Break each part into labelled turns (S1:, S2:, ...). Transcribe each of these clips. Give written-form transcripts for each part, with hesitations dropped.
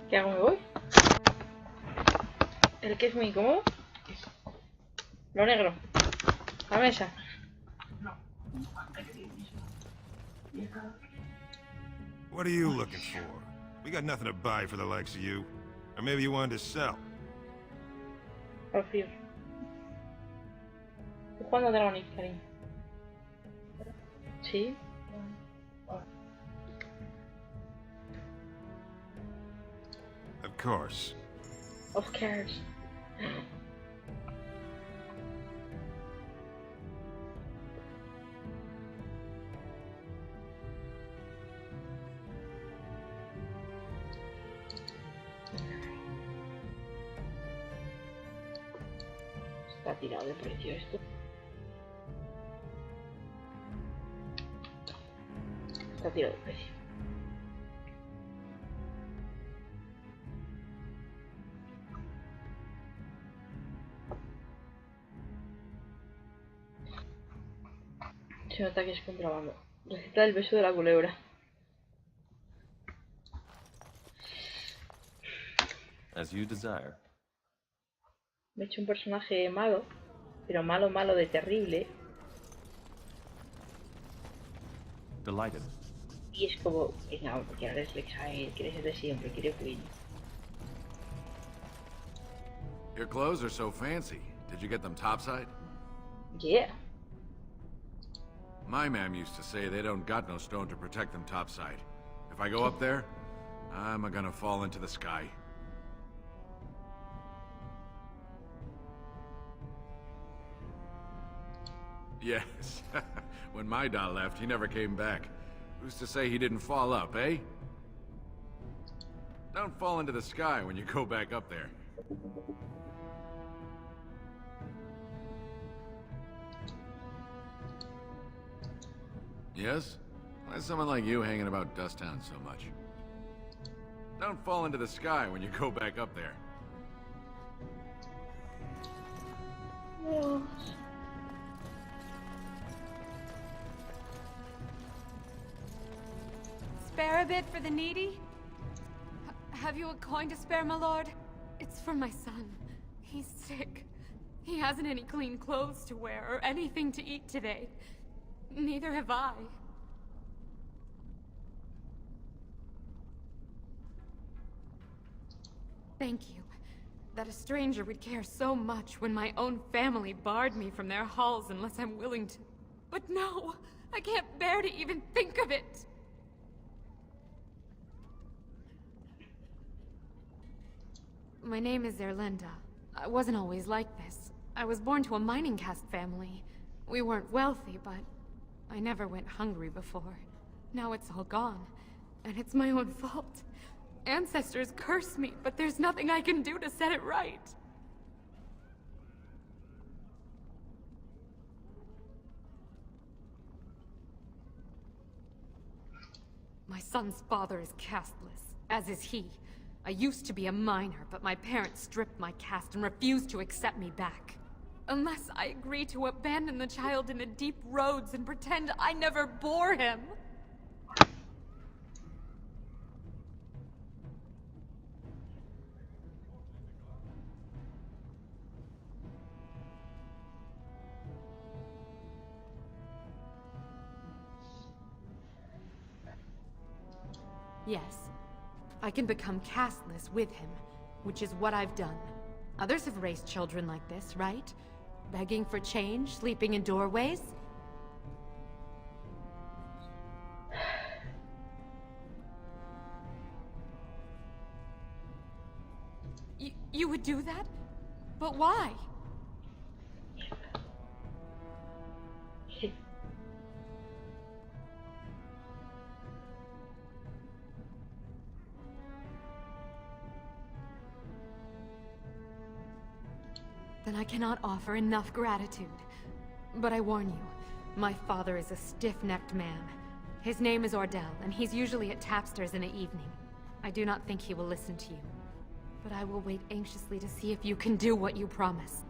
S1: ¿Qué hago? ¿Me voy? El que es muy incómodo. Lo negro. La mesa.
S2: What are you looking for? We got nothing to buy for the likes of you. Or maybe you wanted to sell.
S1: Por fin. Estoy jugando a Dragonix, cariño. Sí.
S2: Of course.
S1: Of course. Está tirado de precio esto. Está tirado de precio. Se nota que es contrabando. Receta del beso de la culebra.
S3: As you desire.
S1: Me he hecho un personaje malo, pero malo, malo de terrible.
S3: Delighted.
S1: Y es como, no, porque ahora es Lexael, quiere ser de siempre, quiere Queen.
S4: Your clothes are so fancy. Did you get them topside?
S1: Yeah.
S4: My ma'am used to say they don't got no stone to protect them topside. If I go up there, I'm gonna fall into the sky. Yes. When my dad left, he never came back. Who's to say he didn't fall up, eh? Don't fall into the sky when you go back up there. Yes? Why is someone like you hanging about Dust Town so much? Don't fall into the sky when you go back up there.
S1: Oh.
S5: Spare a bit for the needy? Have you a coin to spare, my lord? It's for my son. He's sick. He hasn't any clean clothes to wear or anything to eat today. Neither have I. Thank you. That a stranger would care so much when my own family barred me from their halls unless I'm willing to. But no! I can't bear to even think of it! My name is Erlinda. I wasn't always like this. I was born to a mining caste family. We weren't wealthy, but I never went hungry before. Now it's all gone, and it's my own fault. Ancestors curse me, but there's nothing I can do to set it right. My son's father is casteless, as is he. I used to be a miner, but my parents stripped my caste and refused to accept me back. Unless I agree to abandon the child in the deep roads and pretend I never bore him. Yes. I can become casteless with him, which is what I've done. Others have raised children like this, right? Begging for change, sleeping in doorways? You would do that? But why? Then I cannot offer enough gratitude. But I warn you, my father is a stiff-necked man. His name is Ordell, and he's usually at tapsters in the evening. I do not think he will listen to you. But I will wait anxiously to see if you can do what you promise.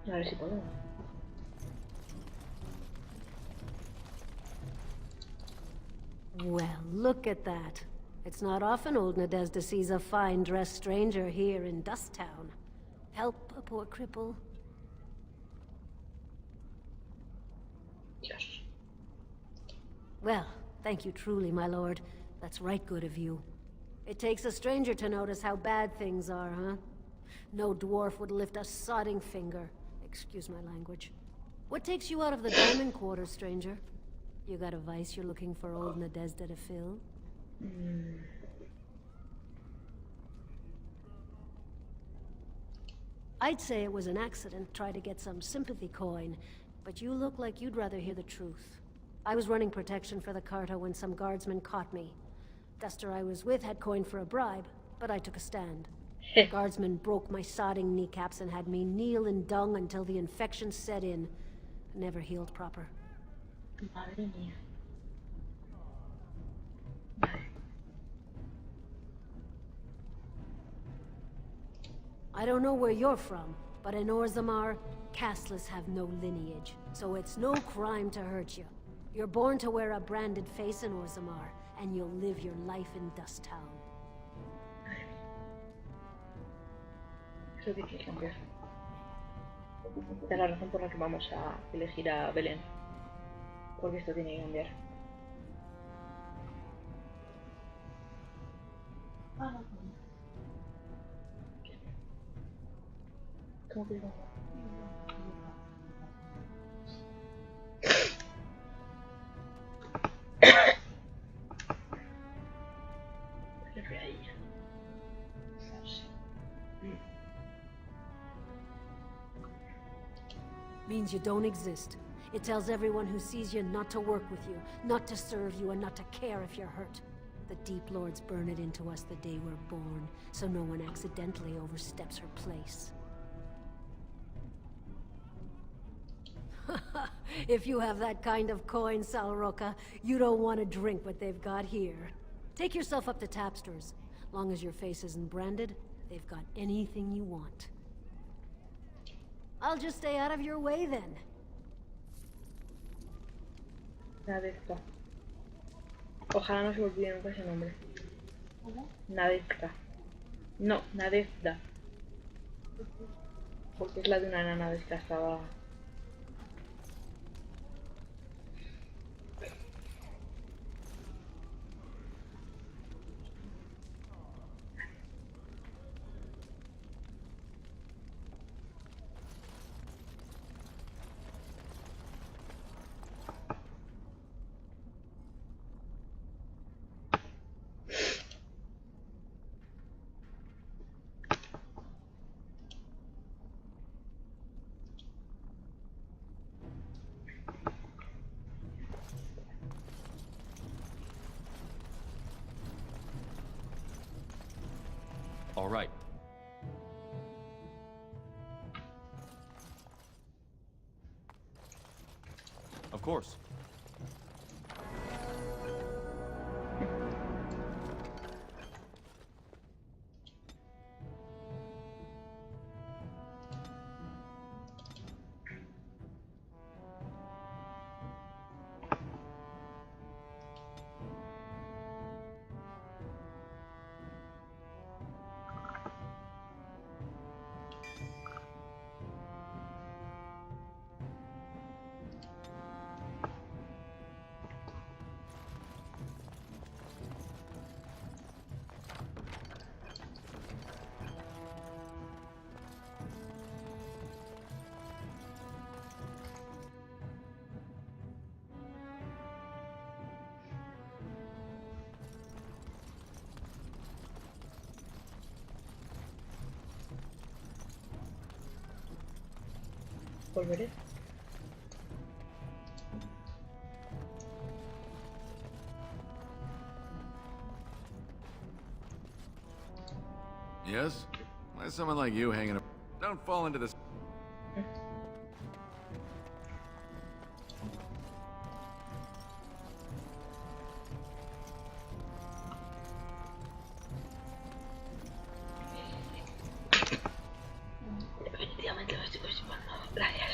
S1: A ver si puedo.
S6: Well, look at that. It's not often old Nadezhda sees a fine-dressed stranger here in Dust Town. Help a poor cripple.
S1: Dios.
S6: Well, thank you truly, my lord. That's right good of you. It takes a stranger to notice how bad things are, huh? No dwarf would lift a sodding finger. Excuse my language. What takes you out of the diamond quarter, stranger? You got a vice you're looking for old Nadezhda to fill? I'd say it was an accident, try to get some sympathy coin, but you look like you'd rather hear the truth. I was running protection for the Carta when some guardsmen caught me. Duster I was with had coin for a bribe, but I took a stand. Guardsmen broke my sodding kneecaps and had me kneel in dung until the infection set in. Never healed proper.
S1: Madre mía.
S6: I don't know where you're from, but in Orzammar, casteless have no lineage, so it's no crime to hurt you. You're born to wear a branded face in Orzammar, and you'll live your life in Dust Town.
S1: Eso que quiere cambiar. Esta es la razón por la que vamos a elegir a Belén. Porque esto tiene que cambiar. ¿Cómo que no? ¿Qué fue ahí?
S6: Means you don't exist. It tells everyone who sees you not to work with you, not to serve you, and not to care if you're hurt. The Deep Lords burn it into us the day we're born, so no one accidentally oversteps her place. If you have that kind of coin, Salroka, you don't want to drink what they've got here. Take yourself up to Tapster's. Long as your face isn't branded, they've got anything you want. I'll just stay out of your way then.
S1: Nada está. Ojalá no se me olvide nunca ese nombre. Nadezhda. No, Nadezhda. Porque es la de una enana descastada.
S3: All right. Of course.
S1: Volveré.
S4: Yes? Why is someone like you hanging up? Don't fall into this.
S1: Definitivamente me estoy constipando. Gracias.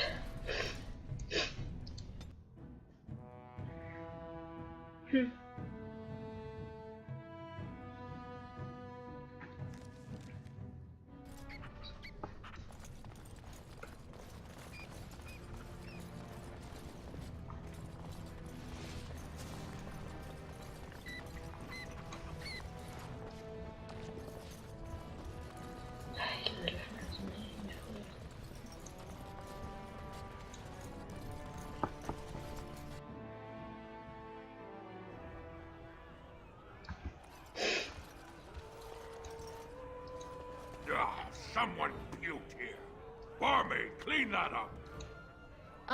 S7: Barmaid, clean that up.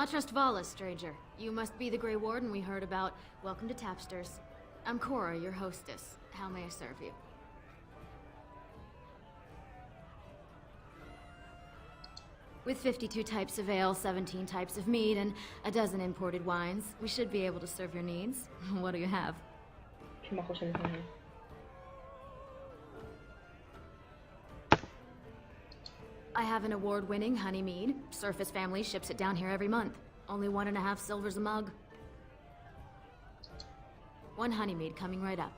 S8: Trust Vala, stranger. You must be the Grey Warden we heard about. Welcome to Tapsters. I'm Cora, your hostess. How may I serve you? With 52 types of ale, 17 types of mead, and a dozen imported wines, we should be able to serve your needs. What do you have?
S1: Qué majos son los niños.
S8: I have an award-winning honey mead. Surface family ships it down here every month. Only 1.5 silvers a mug. 1 honey mead coming right up.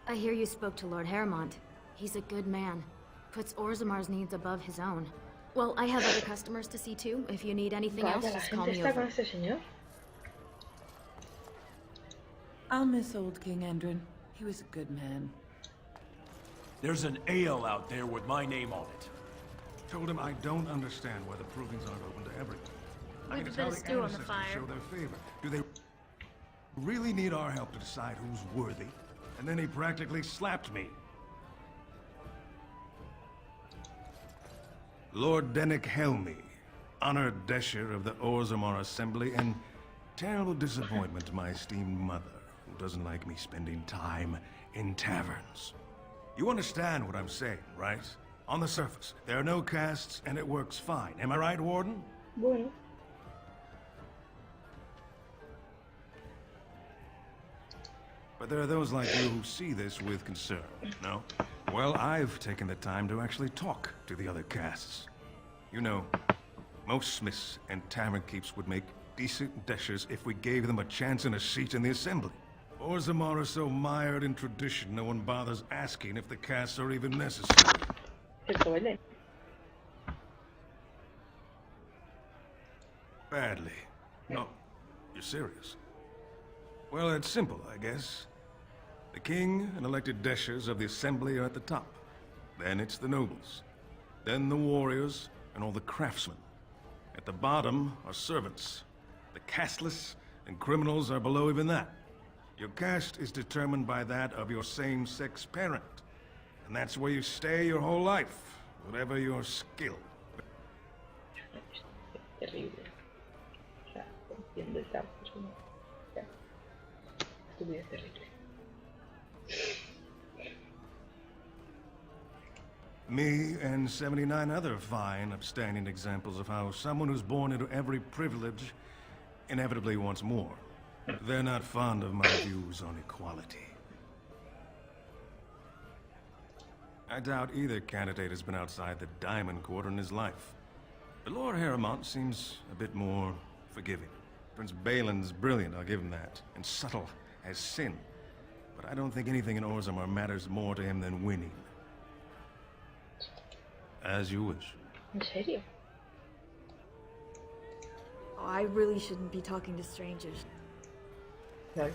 S8: I hear you spoke to Lord Haremont. He's a good man. Puts Orzammar's needs above his own. Well, I have other customers to see too. If you need anything else,
S1: Vaya, la
S8: just call
S1: gente
S8: me
S1: está con
S8: over.
S1: este señor.
S9: I'll miss old King Endrin. He was a good man.
S7: There's an ale out there with my name on it.
S2: Told him I don't understand why the provings aren't open to everyone. I
S10: Leave
S2: think
S10: a
S2: it's
S10: bit
S2: how
S10: of
S2: the
S10: stew on the
S2: ancestors
S10: fire.
S2: show their favor. Do they really need our help to decide who's worthy? And then he practically slapped me. Lord Dennick Helmy, honored Desher of the Orzammar Assembly, and terrible disappointment to my esteemed mother, who doesn't like me spending time in taverns. You understand what I'm saying, right? On the surface, there are no castes, and it works fine. Am I right, Warden?
S1: Bueno.
S2: But there are those like you who see this with concern, no? Well, I've taken the time to actually talk to the other castes. You know, most smiths and tavern keeps would make decent deshers if we gave them a chance and a seat in the assembly. Orzammar are so mired in tradition, no one bothers asking if the castes are even necessary.
S1: Esto vale.
S2: Badly. No, you're serious. Well, it's simple, I guess. The king and elected deshers of the assembly are at the top. Then it's the nobles. Then the warriors and all the craftsmen. At the bottom are servants. The casteless and criminals are below even that. Your caste is determined by that of your same-sex parent. And that's where you stay your whole life, whatever your skill.
S1: Terrible. O sea, entiendo el caos. Es como... Ya. Estupidez terrible.
S2: Me and 79 other fine, upstanding examples of how someone who's born into every privilege inevitably wants more. They're not fond of my views on equality. I doubt either candidate has been outside the Diamond Quarter in his life. But Lord Haremont seems a bit more forgiving. Prince Balin's brilliant, I'll give him that, and subtle as sin. But I don't think anything in Orzammar matters more to him than winning. As you wish.
S1: ¿En serio?
S10: Oh, I really shouldn't be talking to strangers.
S1: No.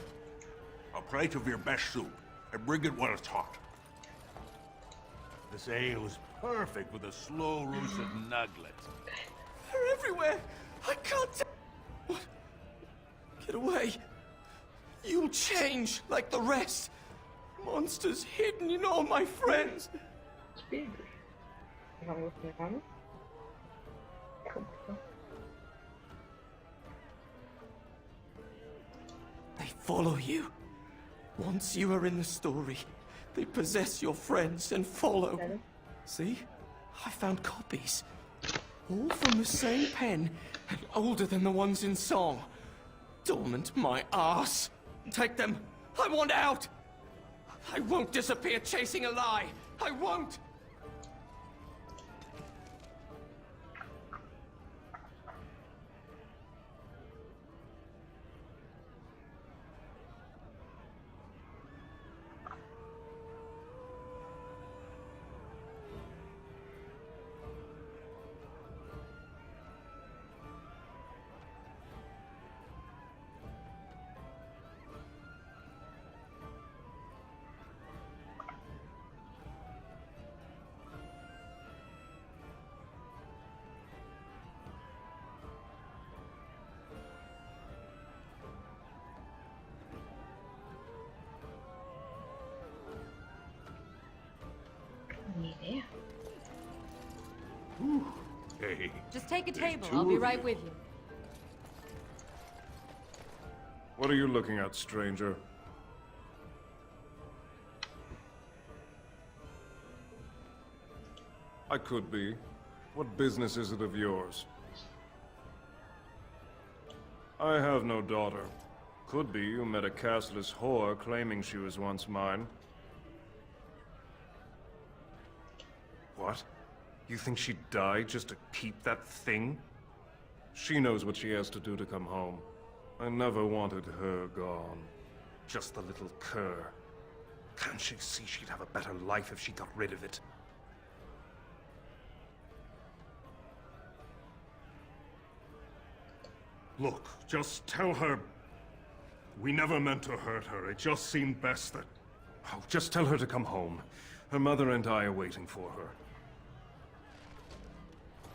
S7: A plate of your best soup, and bring it when it's hot. This ale is perfect with a slow roasted nugget.
S3: They're everywhere! I can't What? Get away! You'll change like the rest! Monsters hidden in all my friends!
S1: Espíritus. Vamos, vamos. ¿Cómo?
S3: They follow you. Once you are in the story, they possess your friends and follow.
S1: Claro.
S3: See? I found copies. All from the same pen, and older than the ones in song. Dormant my ass. Take them. I want out. I won't disappear chasing a lie. I won't.
S7: Hey.
S5: Just take a
S2: There's
S5: table.
S2: two
S5: I'll be
S2: of
S5: right
S2: you.
S5: with you.
S2: What are you looking at, stranger? I could be. What business is it of yours? I have no daughter. Could be you met a castless whore claiming she was once mine. What? You think she'd die just to keep that thing? She knows what she has to do to come home. I never wanted her gone. Just the little cur. Can't she see she'd have a better life if she got rid of it? Look, just tell her... We never meant to hurt her. It just seemed best that... Oh, just tell her to come home. Her mother and I are waiting for her.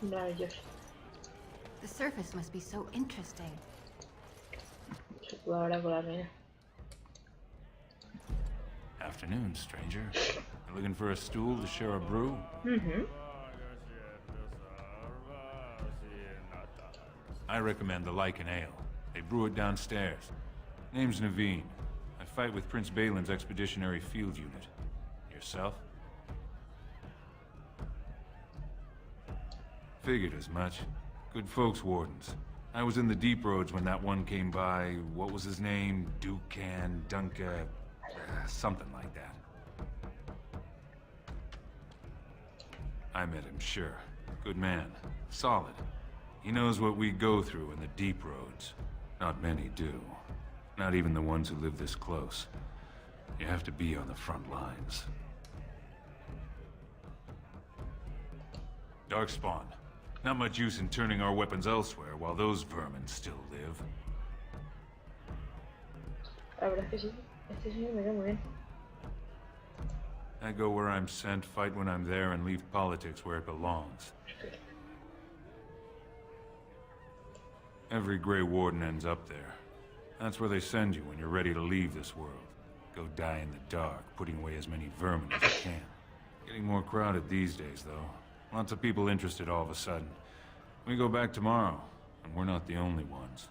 S1: Maravilloso.
S11: The surface must be so interesting.
S1: Se puede hablar con la mina.
S7: Afternoon, stranger. You looking for a stool to share a brew? I recommend the Lycan Ale. They brew it downstairs. Name's Naveen. I fight with Prince Balin's Expeditionary Field Unit. Yourself? Figured as much. Good folks, Wardens. I was in the deep roads when that one came by. What was his name? Dukan, Dunka... something like that. I met him, sure. Good man. Solid. He knows what we go through in the deep roads. Not many do. Not even the ones who live this close. You have to be on the front lines. Darkspawn. Not much use in turning our weapons elsewhere while those vermin still live.
S1: La verdad es que sí. Este señor me da muy bien.
S7: I go where I'm sent, fight when I'm there, and leave politics where it belongs. Every Grey Warden ends up there. That's where they send you when you're ready to leave this world. Go die in the dark, putting away as many vermin as you can. Getting more crowded these days, though. Lots of people interested all of a sudden. We go back tomorrow, and we're not the only ones.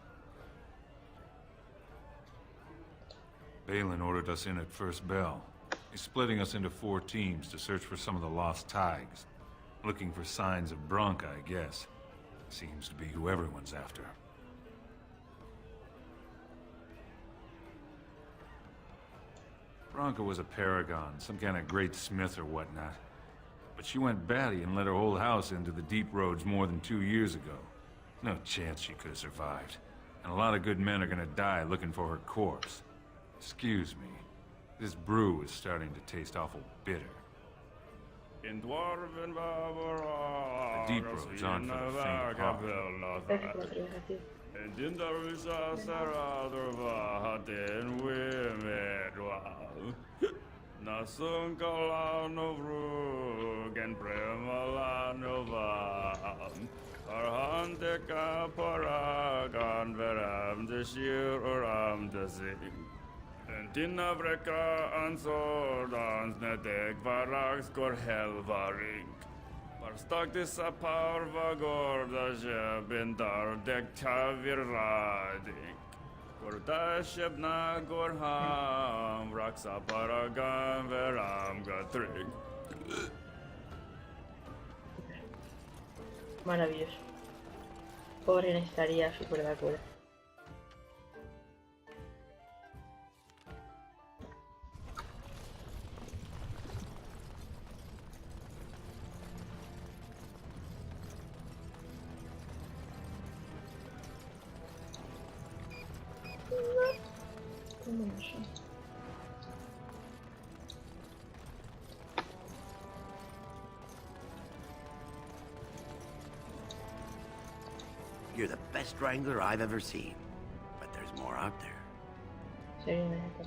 S7: Balin ordered us in at first bell. He's splitting us into 4 teams to search for some of the lost Tigers. Looking for signs of Branca, I guess. Seems to be who everyone's after. Branca was a paragon, some kind of great smith or whatnot. But she went batty and let her whole house into the deep roads more than 2 years ago. No chance she could have survived. And a lot of good men are gonna die looking for her corpse. Excuse me. This brew is starting to taste awful bitter. The deep roads aren't for the faint of heart.
S12: Parstaktis aparva gordaja bindar dektavir radik. Gordashebna gorham raksa paragan veram gatrig.
S1: Maravilloso. Pobre estaría súper de acuerdo.
S13: You're the best wrangler I've ever seen. But there's more out there.
S1: Seriamente.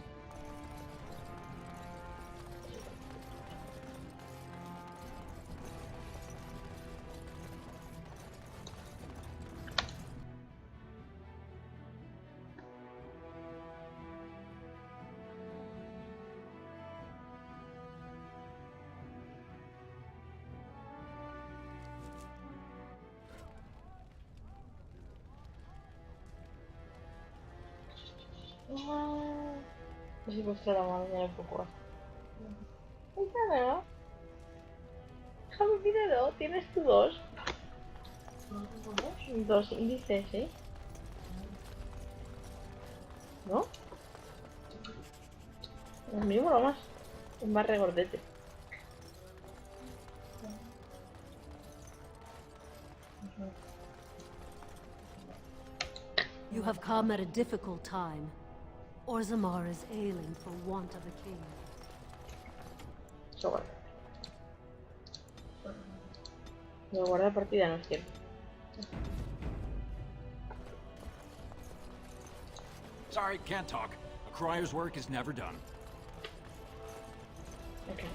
S1: No sé si mostrar la mano en el poco. ¿No? Déjame mi dedo, tienes tú dos. Dos índices, ¿eh? ¿No? El mismo lo más. Es más regordete.
S6: You have come at a difficult time. Orzammar is ailing for want of a king.
S1: Sobre. No, guardar partida no es cierto.
S14: Sorry, can't talk. A crier's work is never done.
S1: Okay.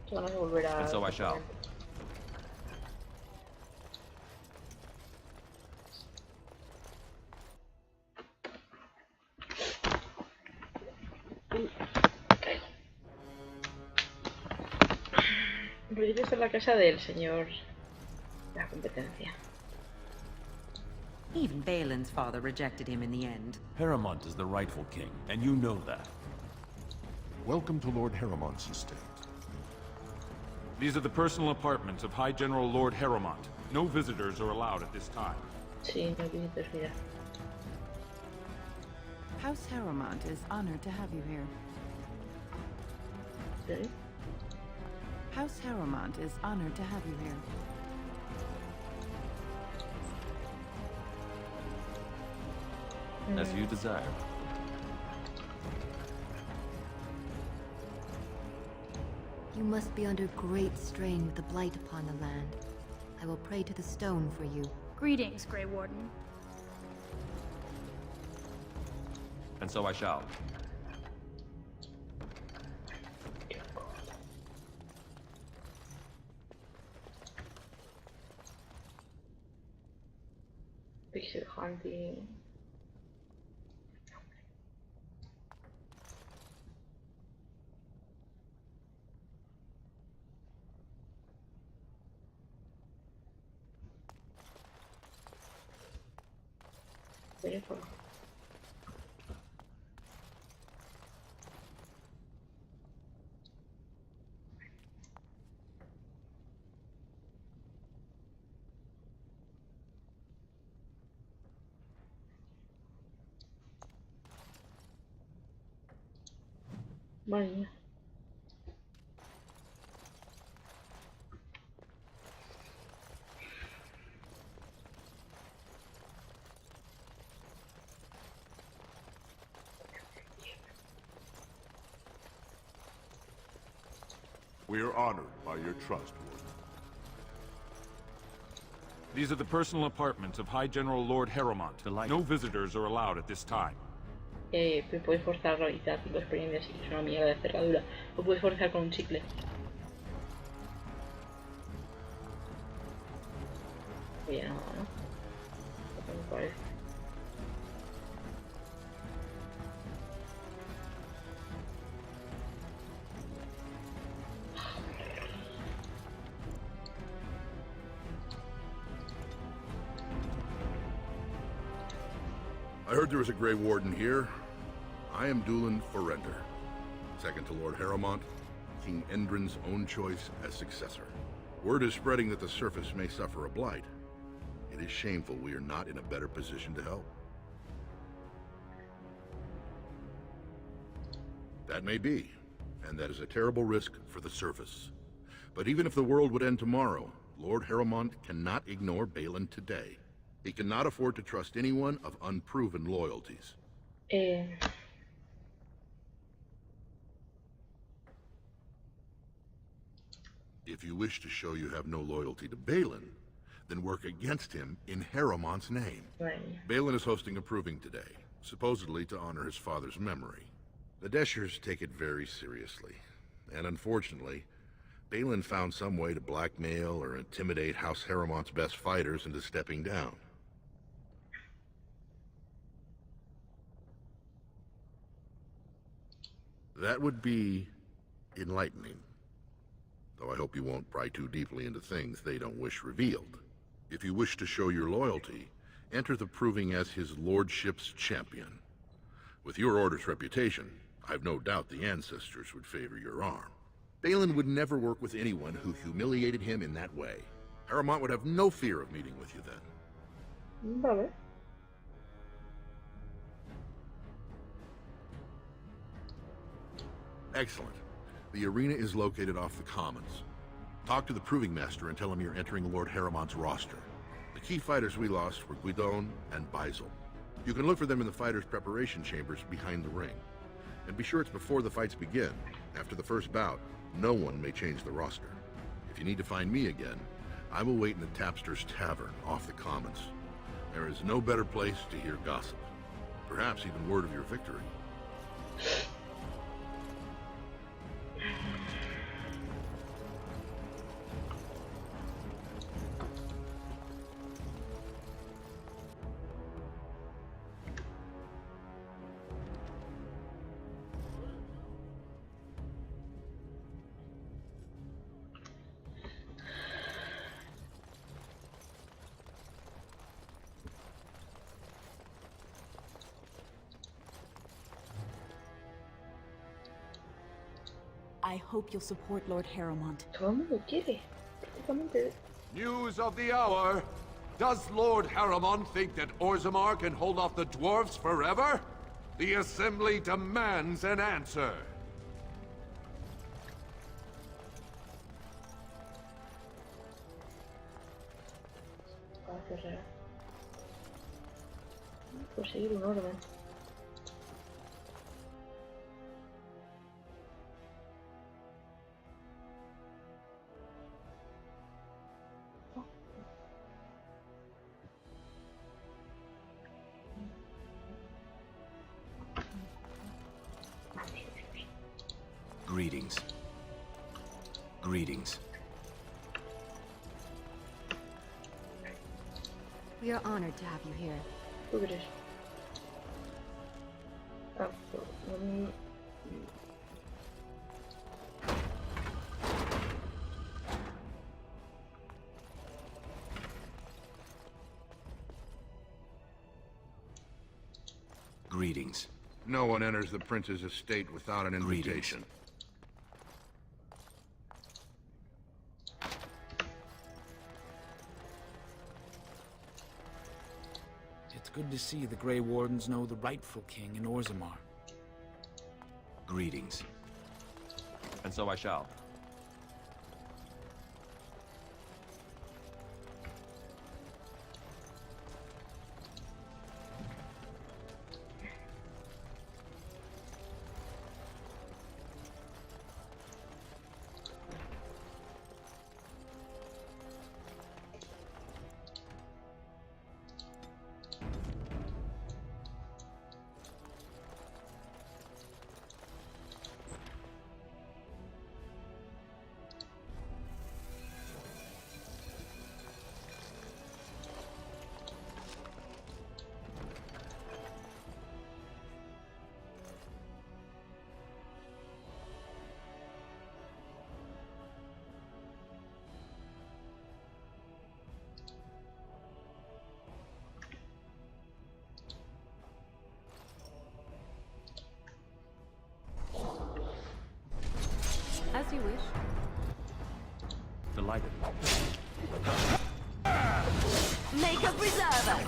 S1: Van a volver a...
S15: And so I shall.
S1: Pero esta es la casa del señor de la competencia.
S16: Even Balin's father rejected him in the end.
S17: Haramont is the rightful king, and you know that.
S18: Welcome to Lord Haramont's estate.
S7: These are the personal apartments of High General Lord Haramont. No visitors are allowed at this time.
S1: Sí, no visitas, mira.
S9: House Haramont is honored to have you here.
S1: ¿Sí?
S9: House Haramont is honored to have you here.
S15: As you desire.
S11: You must be under great strain with the blight upon the land. I will pray to the stone for you.
S19: Greetings, Grey Warden.
S15: And so I shall.
S1: Pixel hunting. Teléfono. Madre mía.
S18: We are honored by your trust, Warden.
S7: These are the personal apartments of High General Lord Haramont. No visitors are allowed at this time.
S1: Puedes forzar a realizar 5 experiencias y es una mierda de cerradura. Lo puedes forzar con un chicle. Oye, no, ¿no? No me parece.
S18: I heard there was a Grey Warden here. I am Dulin Forrender, second to Lord Haramont, King Endrin's own choice as successor. Word is spreading that the surface may suffer a blight. It is shameful we are not in a better position to help. That may be, and that is a terrible risk for the surface. But even if the world would end tomorrow, Lord Haramont cannot ignore Balin today. He cannot afford to trust anyone of unproven loyalties. If you wish to show you have no loyalty to Balin, then work against him in Haramont's name.
S1: Right.
S18: Balin is hosting a proving today, supposedly to honor his father's memory. The Deshers take it very seriously, and unfortunately, Balin found some way to blackmail or intimidate House Haramont's best fighters into stepping down. That would be enlightening. Though I hope you won't pry too deeply into things they don't wish revealed. If you wish to show your loyalty, enter the proving as his lordship's champion. With your order's reputation, I've no doubt the ancestors would favor your arm. Balin would never work with anyone who humiliated him in that way. Haramont would have no fear of meeting with you then.
S1: Vale.
S18: Excellent. The arena is located off the Commons. Talk to the Proving Master and tell him you're entering Lord Haramont's roster. The key fighters we lost were Guidon and Baisel. You can look for them in the fighters' preparation chambers behind the ring. And be sure it's before the fights begin. After the first bout, no one may change the roster. If you need to find me again, I will wait in the Tapster's Tavern off the Commons. There is no better place to hear gossip. Perhaps even word of your victory.
S9: I hope you'll support Lord Haramont.
S19: News of the hour. Does Lord Haramont think that Orzammar can hold off the dwarves forever? The Assembly demands an answer.
S1: Conseguir un orden.
S17: Greetings. Greetings.
S11: We are honored to have you here.
S1: Look at it.
S17: Greetings.
S18: No one enters the prince's estate without an invitation.
S14: It's good to see the Grey Wardens know the rightful king in Orzammar.
S17: Greetings.
S15: And so I shall.
S5: As you wish.
S15: Delighted.
S6: Make a preserver!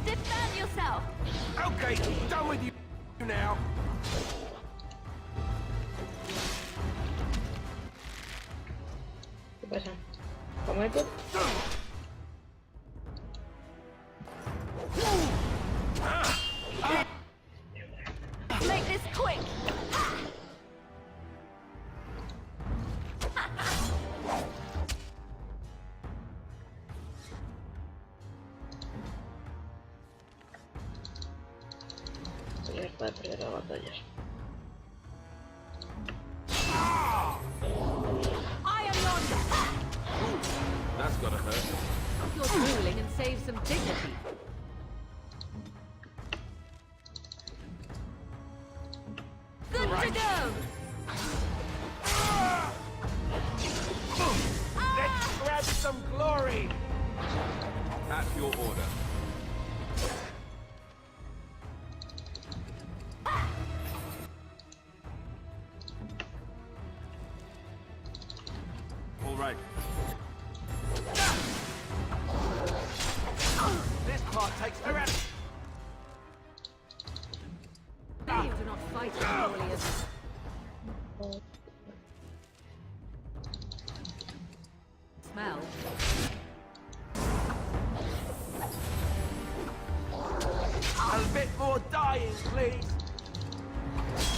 S6: Defend yourself!
S19: Okay, done with you now.
S1: pasa? ¿Cómo es esto?
S8: Make this quick.
S1: Pelear para perder las batallas.
S15: That's gotta hurt.
S5: You're dueling and save some dignity.
S8: Good to go.
S3: Let's grab some glory!
S15: At your order.
S3: All right.
S15: This part takes forever.
S5: You do not fight as poorly as... Smell.
S3: A bit more dying, please.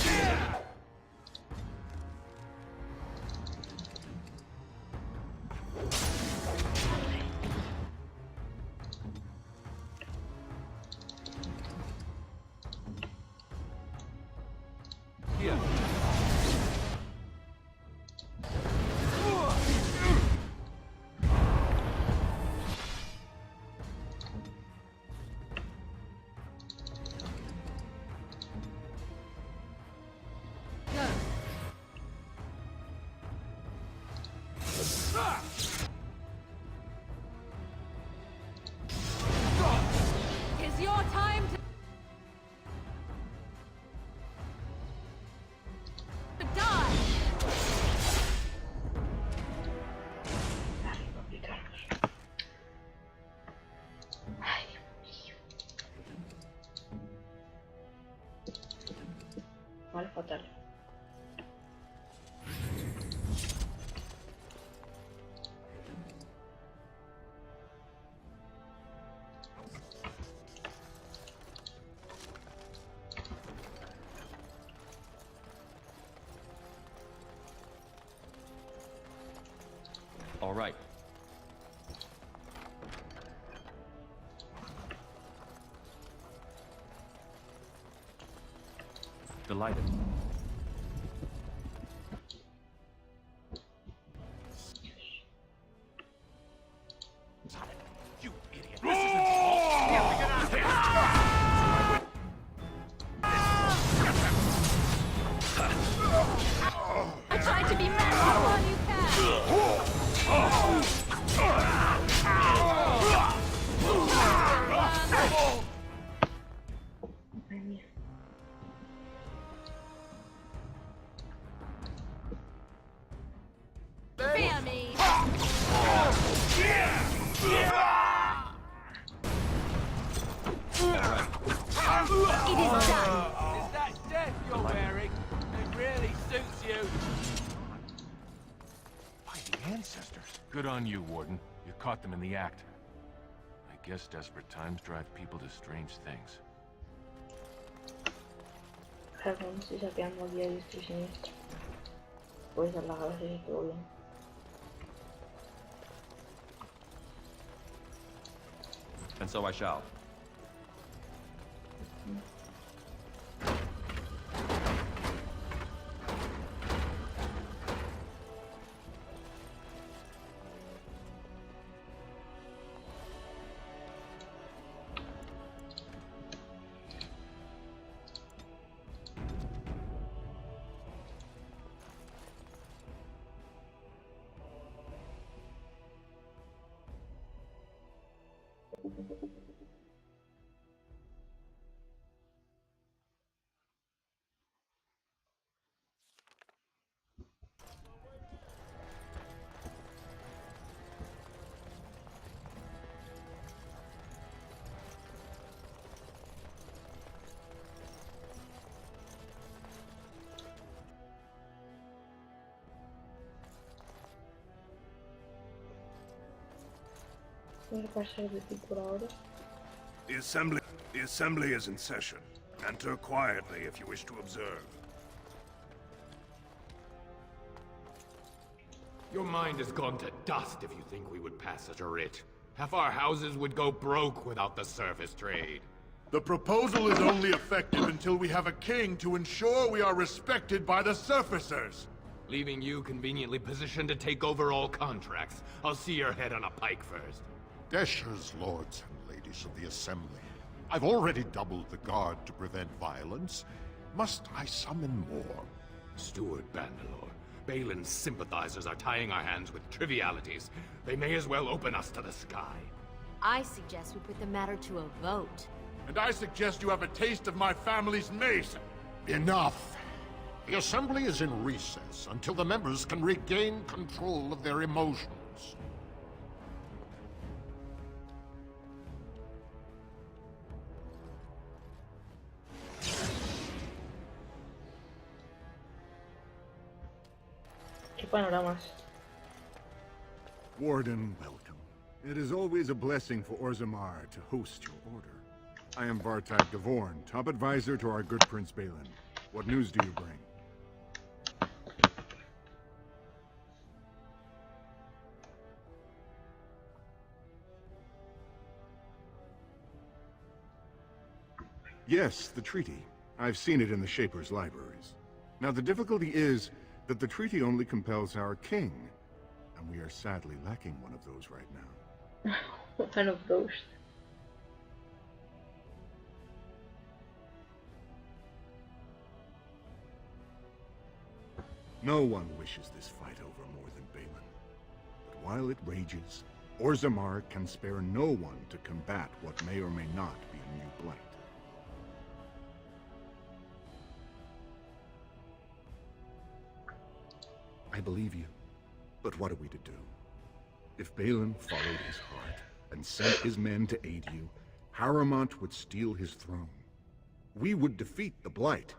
S15: Here.
S5: It's your time to die.
S1: Vale, fatal.
S15: All right. Delighted.
S3: You idiot. This isn't all. Get out here.
S8: I tried to be merciful while you Fear me. It is done.
S3: Is that death you're wearing? It really suits you.
S7: Fighting ancestors. Good on you, Warden. You caught them in the act. I guess desperate times drive people to strange things.
S1: Perdón, si saqueando aquí a diestro y siniestro. Puedes dar las gracias y todo bien.
S15: And so I shall.
S1: Voy a pasar de ti por ahora.
S2: The assembly is in session. Enter quietly if you wish to observe.
S20: Your mind has gone to dust if you think we would pass such a writ. Half our houses would go broke without the surface trade.
S18: The proposal is only effective until we have a king to ensure we are respected by the surfacers.
S20: Leaving you conveniently positioned to take over all contracts. I'll see your head on a pike first.
S21: Deshers, lords and ladies of the Assembly. I've already doubled the guard to prevent violence. Must I summon more?
S20: Steward Bandalore, Balin's sympathizers are tying our hands with trivialities. They may as well open us to the sky.
S6: I suggest we put the matter to a vote.
S18: And I suggest you have a taste of my family's mace.
S21: Enough! The Assembly is in recess until the members can regain control of their emotions.
S1: Qué panoramas.
S22: Warden, welcome. It is always a blessing for Orzammar to host your order. I am Vartag Devorn, top advisor to our good Prince Balin. What news do you bring? Yes, the treaty. I've seen it in the Shaper's libraries. Now the difficulty is that the treaty only compels our king, and we are sadly lacking one of those right now.
S1: One of those.
S22: No one wishes this fight over more than Balin. But while it rages, Orzammar can spare no one to combat what may or may not be a new blight. I believe you, but what are we to do? If Balin followed his heart and sent his men to aid you, Haramont would steal his throne. We would defeat the Blight,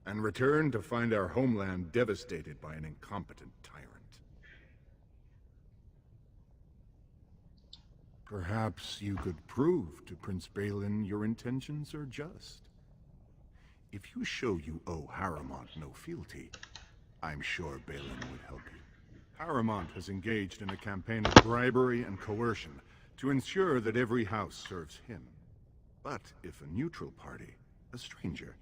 S22: and return to find our homeland devastated by an incompetent tyrant. Perhaps you could prove to Prince Balin your intentions are just. If you show you owe Haramont no fealty, I'm sure Balin would help you. Haramont has engaged in a campaign of bribery and coercion to ensure that every house serves him. But if a neutral party, a stranger,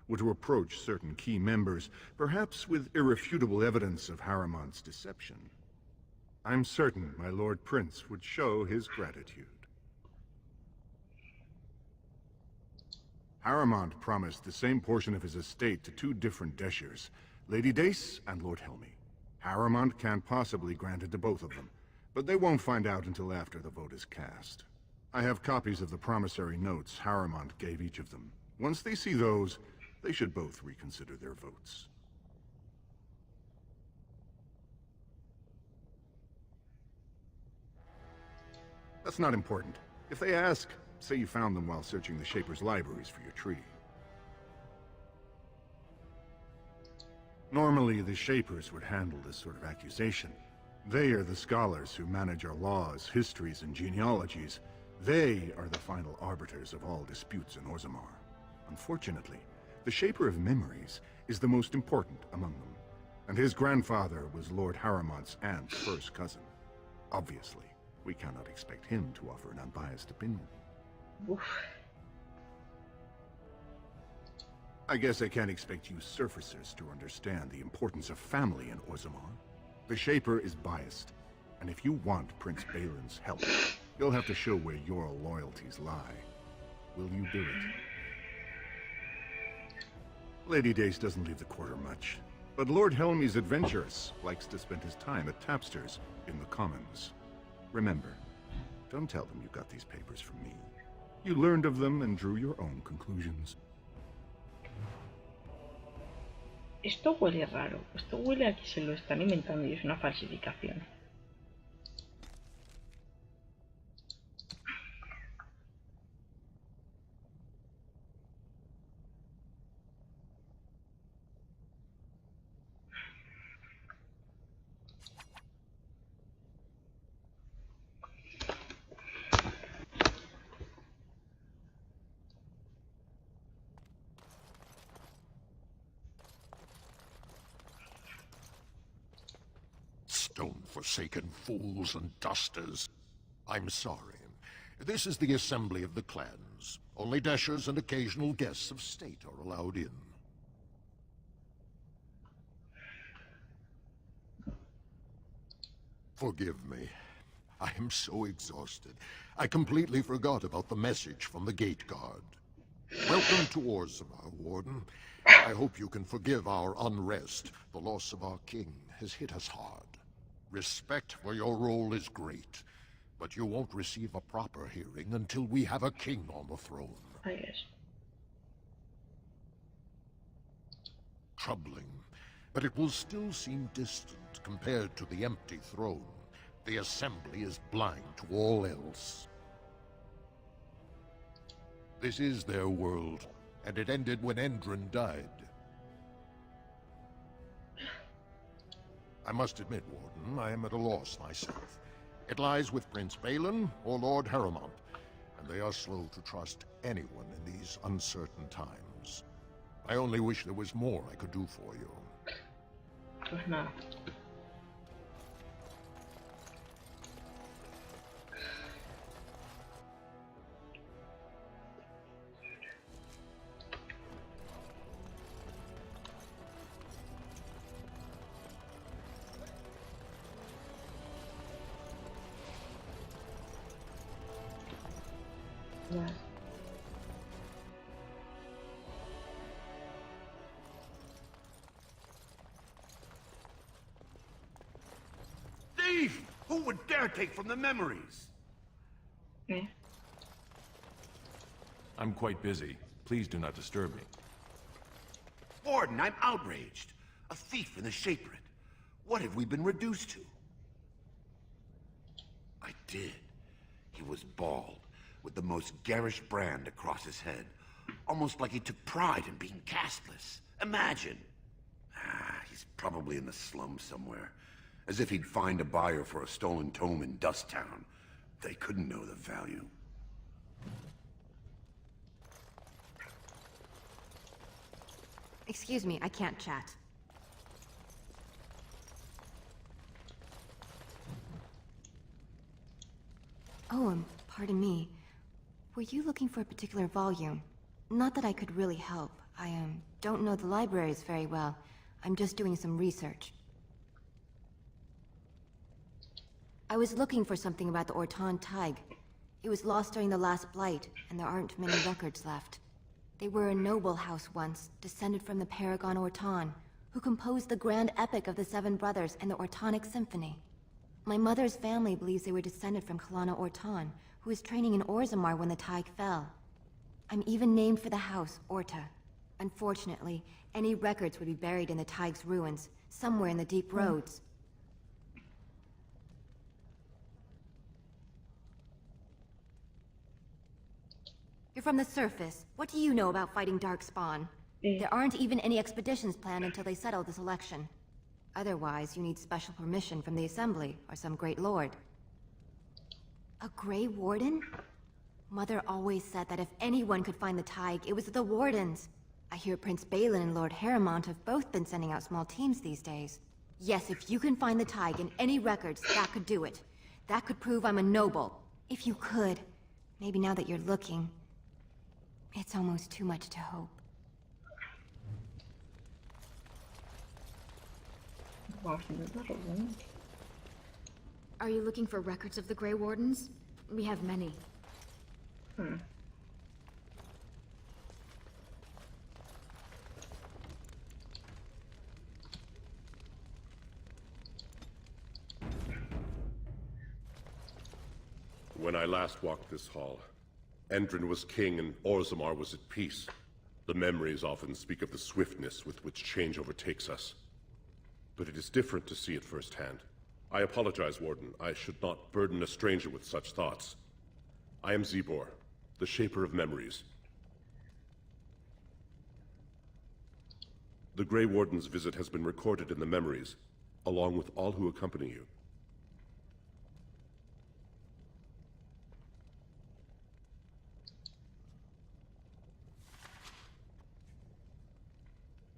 S22: were to approach certain key members, perhaps with irrefutable evidence of Haramont's deception, I'm certain my Lord Prince would show his gratitude. Haramont promised the same portion of his estate to two different Deshers, Lady Dace and Lord Helmy. Haramont can't possibly grant it to both of them, but they won't find out until after the vote is cast. I have copies of the promissory notes Haramont gave each of them. Once they see those, they should both reconsider their votes. That's not important. If they ask, say you found them while searching the Shaper's libraries for your treaty. Normally, the Shapers would handle this sort of accusation. They are the scholars who manage our laws, histories, and genealogies. They are the final arbiters of all disputes in Orzammar. Unfortunately, the Shaper of Memories is the most important among them, and his grandfather was Lord Haramont's aunt's first cousin. Obviously, we cannot expect him to offer an unbiased opinion.
S1: Oof.
S22: I guess I can't expect you surfacers to understand the importance of family in Orzammar. The Shaper is biased, and if you want Prince Balin's help, you'll have to show where your loyalties lie. Will you do it? Lady Dace doesn't leave the quarter much, but Lord Helmy's adventurous, likes to spend his time at Tapster's in the Commons. Remember, don't tell them you got these papers from me. You learned of them and drew your own conclusions.
S1: Esto huele raro. Esto huele a que se lo están inventando y es una falsificación.
S21: forsaken fools and dusters. I'm sorry. This is the assembly of the clans. Only dashers and occasional guests of state are allowed in. Forgive me. I am so exhausted. I completely forgot about the message from the gate guard. Welcome to Orzammar, Warden. I hope you can forgive our unrest. The loss of our king has hit us hard. Respect for your role is great, but you won't receive a proper hearing until we have a king on the throne.
S1: I guess.
S21: Troubling, but it will still seem distant compared to the empty throne. The assembly is blind to all else. This is their world, and it ended when Endrin died. I must admit, Warden, I am at a loss myself. It lies with Prince Balin or Lord Haramont, and they are slow to trust anyone in these uncertain times. I only wish there was more I could do for you.
S1: Pues nada. Yeah.
S13: Thief! Who would dare take from the memories?
S1: Yeah.
S15: I'm quite busy. Please do not disturb me.
S13: Warden, I'm outraged. A thief in the Shapered. What have we been reduced to? I did. He was bald, with the most garish brand across his head. Almost like he took pride in being castless. Imagine. He's probably in the slums somewhere. As if he'd find a buyer for a stolen tome in Dust Town. They couldn't know the value.
S11: Excuse me, I can't chat. Oh, pardon me. Were you looking for a particular volume? Not that I could really help. I, don't know the libraries very well. I'm just doing some research. I was looking for something about the Orton Tig. It was lost during the last Blight, and there aren't many records left. They were a noble house once, descended from the Paragon Orton, who composed the grand epic of the Seven Brothers and the Ortonic Symphony. My mother's family believes they were descended from Kalana Orton, who was training in Orzammar when the Tig fell. I'm even named for the house, Orta. Unfortunately, any records would be buried in the Tig's ruins, somewhere in the deep roads. You're from the surface. What do you know about fighting Darkspawn? There aren't even any expeditions planned until they settle this election. Otherwise, you need special permission from the Assembly, or some great lord. A Grey Warden? Mother always said that if anyone could find the Tig, it was the Wardens. I hear Prince Balin and Lord Haramont have both been sending out small teams these days. Yes, if you can find the Tig in any records, that could do it. That could prove I'm a noble. If you could. Maybe now that you're looking. It's almost too much to hope.
S8: Are you looking for records of the Grey Wardens? We have many.
S4: When I last walked this hall, Endrin was king and Orzammar was at peace. The memories often speak of the swiftness with which change overtakes us. But it is different to see it firsthand. I apologize, Warden. I should not burden a stranger with such thoughts. I am Zebor, the Shaper of Memories. The Grey Warden's visit has been recorded in the memories, along with all who accompany you.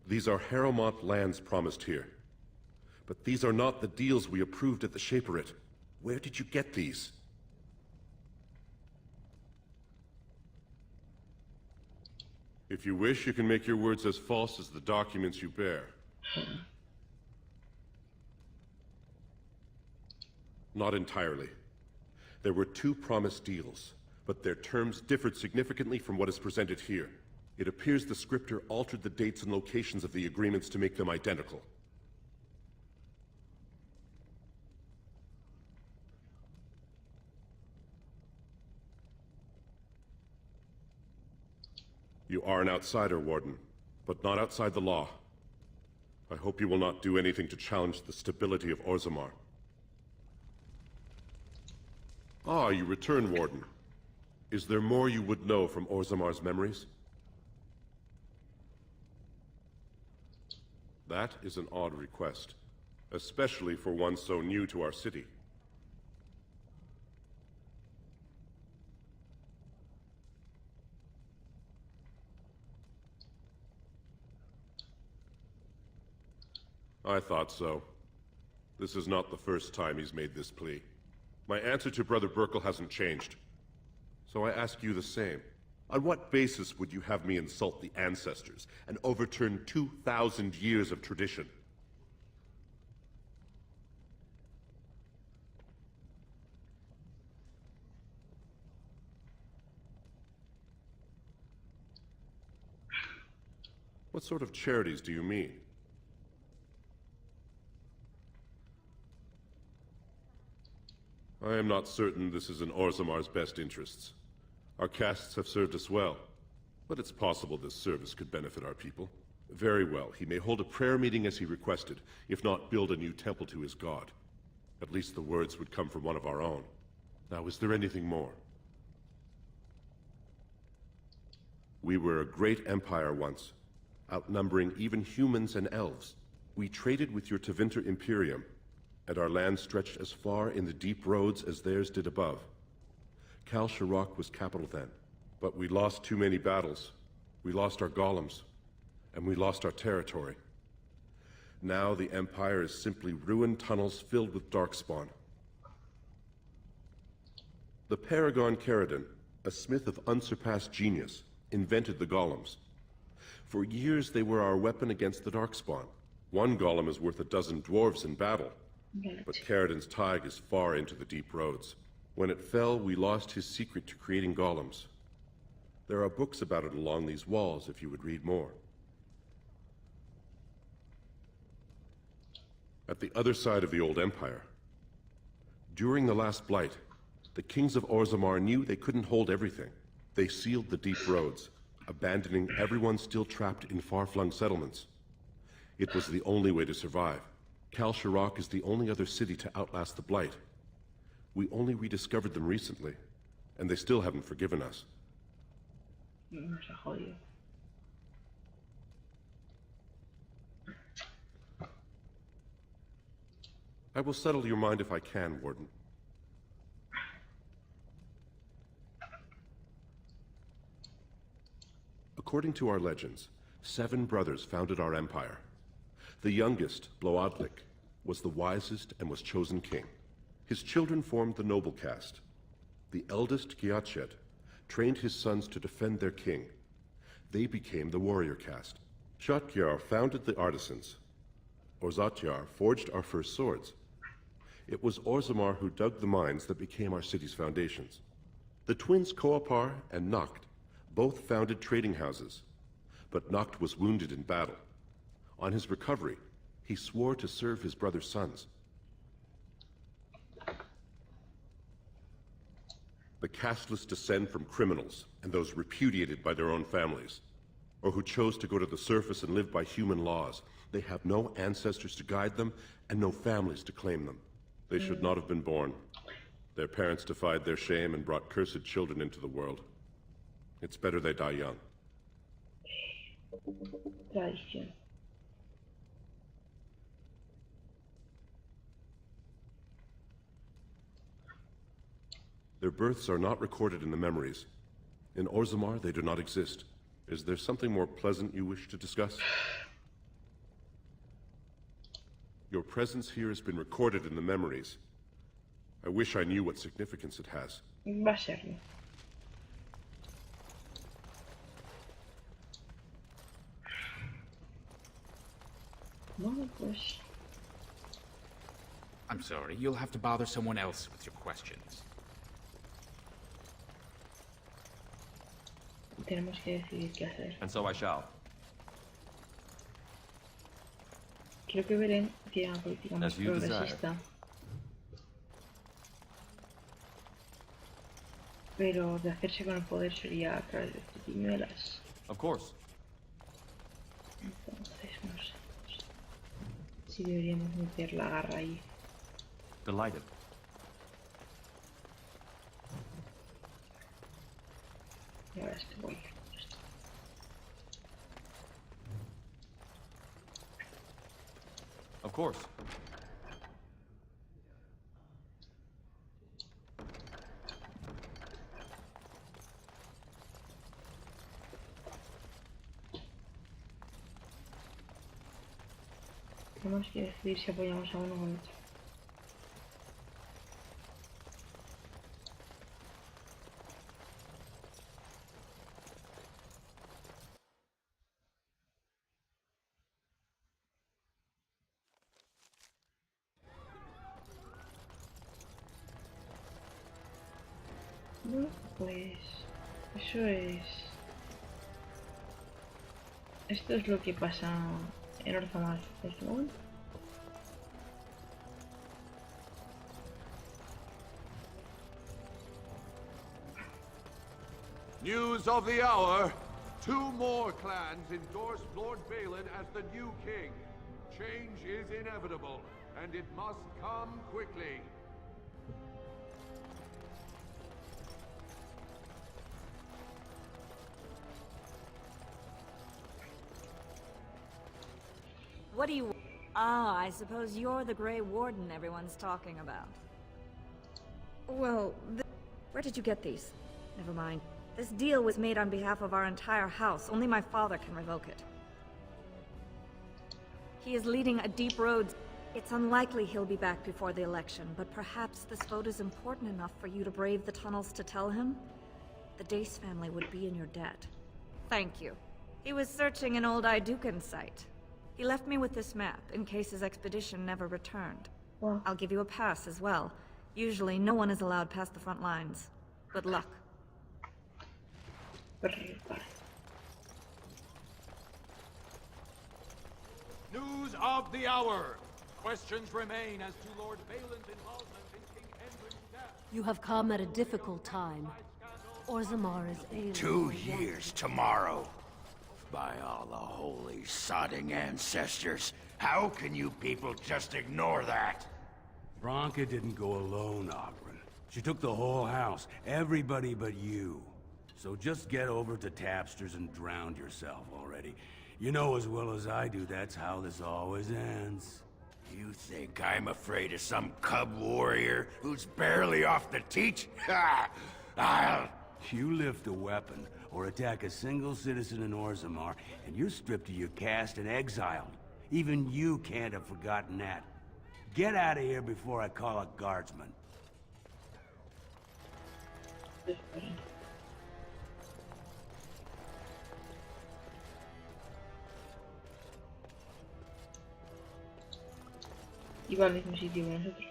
S4: These are Haramont lands promised here. But these are not the deals we approved at the Shaperate. Where did you get these? If you wish, you can make your words as false as the documents you bear. Not entirely. There were 2 promised deals, but their terms differed significantly from what is presented here. It appears the scripter altered the dates and locations of the agreements to make them identical. You are an outsider, Warden, but not outside the law. I hope you will not do anything to challenge the stability of Orzammar. Ah, you return, Warden. Is there more you would know from Orzammar's memories? That is an odd request, especially for one so new to our city. I thought so. This is not the first time he's made this plea. My answer to Brother Burkle hasn't changed. So I ask you the same. On what basis would you have me insult the ancestors and overturn 2,000 years of tradition? What sort of charities do you mean? I am not certain this is in Orzammar's best interests. Our castes have served us well, but it's possible this service could benefit our people. Very well, he may hold a prayer meeting as he requested, if not build a new temple to his god. At least the words would come from one of our own. Now, is there anything more? We were a great empire once, outnumbering even humans and elves. We traded with your Tevinter Imperium, and our land stretched as far in the deep roads as theirs did above. Kal Sharok was capital then, but we lost too many battles. We lost our golems, and we lost our territory. Now the Empire is simply ruined tunnels filled with darkspawn. The Paragon Caridon, a smith of unsurpassed genius, invented the golems. For years they were our weapon against the darkspawn. One golem is worth a dozen dwarves in battle. But Caridon's tide is far into the deep roads. When it fell, we lost his secret to creating golems. There are books about it along these walls if you would read more. At the other side of the old empire, during the last blight, the kings of Orzammar knew they couldn't hold everything. They sealed the deep roads, abandoning everyone still trapped in far-flung settlements. It was the only way to survive. Kal Sharok is the only other city to outlast the blight. We only rediscovered them recently, and they still haven't forgiven us. I will settle your mind if I can, Warden. According to our legends, 7 brothers founded our empire. The youngest, Bloadlik, was the wisest and was chosen king. His children formed the noble caste. The eldest, Giachet, trained his sons to defend their king. They became the warrior caste. Shotgyar founded the artisans. Orzatyar forged our first swords. It was Orzammar who dug the mines that became our city's foundations. The twins Koapar and Noct both founded trading houses, but Noct was wounded in battle. On his recovery, he swore to serve his brother's sons. The casteless descend from criminals and those repudiated by their own families, or who chose to go to the surface and live by human laws. They have no ancestors to guide them and no families to claim them. They should not have been born. Their parents defied their shame and brought cursed children into the world. It's better they die young.
S1: Tradición.
S4: Their births are not recorded in the memories. In Orzammar, they do not exist. Is there something more pleasant you wish to discuss? Your presence here has been recorded in the memories. I wish I knew what significance it has.
S1: Va a serlo. Bueno, pues...
S14: I'm sorry, you'll have to bother someone else with your questions.
S1: Tenemos que decidir qué hacer.
S15: And so I shall.
S1: Creo que Belén tiene una política más progresista. Pero de hacerse con el poder sería a través de triquiñuelas.
S15: Of course.
S1: Entonces, no sé. Si deberíamos meter la garra ahí.
S15: Delighted.
S1: Y ahora es que voy.
S15: Of course.
S1: Tenemos que decidir si apoyamos a uno o al otro. Bueno, pues eso es... Esto es lo que pasa en Orzammar en este momento.
S19: News of the hour. 2 more clans endorsed Lord Balin as the new king. Change is inevitable, and it must come quickly.
S10: What do you... Ah, I suppose you're the Grey Warden everyone's talking about. Well, where did you get these? Never mind. This deal was made on behalf of our entire house. Only my father can revoke it. He is leading a deep road. It's unlikely he'll be back before the election, but perhaps this vote is important enough for you to brave the tunnels to tell him? The Dace family would be in your debt. Thank you. He was searching an old Idukan site. He left me with this map, in case his expedition never returned.
S1: Wow.
S10: I'll give you a pass as well. Usually, no one is allowed past the front lines. Good luck.
S20: News of the hour. Questions remain as to Lord Balin's involvement in King Endrin's death.
S6: You have come at a difficult time. Orzammar is ailing.
S13: 2 years tomorrow. By all the holy sodding ancestors, how can you people just ignore that?
S12: Branka didn't go alone, Ogren. She took the whole house, everybody but you. So just get over to Tapster's and drown yourself already. You know as well as I do that's how this always ends.
S13: You think I'm afraid of some cub warrior who's barely off the teach? Ha! I'll...
S12: You lift a weapon, or attack a single citizen in Orzammar, and you're stripped of your caste and exiled. Even you can't have forgotten that. Get out of here before I call a guardsman.
S1: Iba al mismo sitio que nosotros.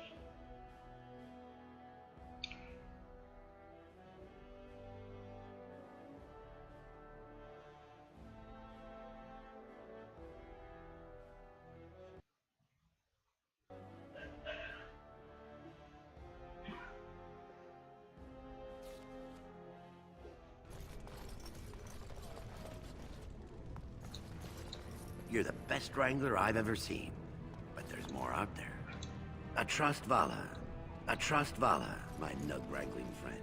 S13: You're the best wrangler I've ever seen. But there's more out there. A trust Vala, my nug-wrangling friend.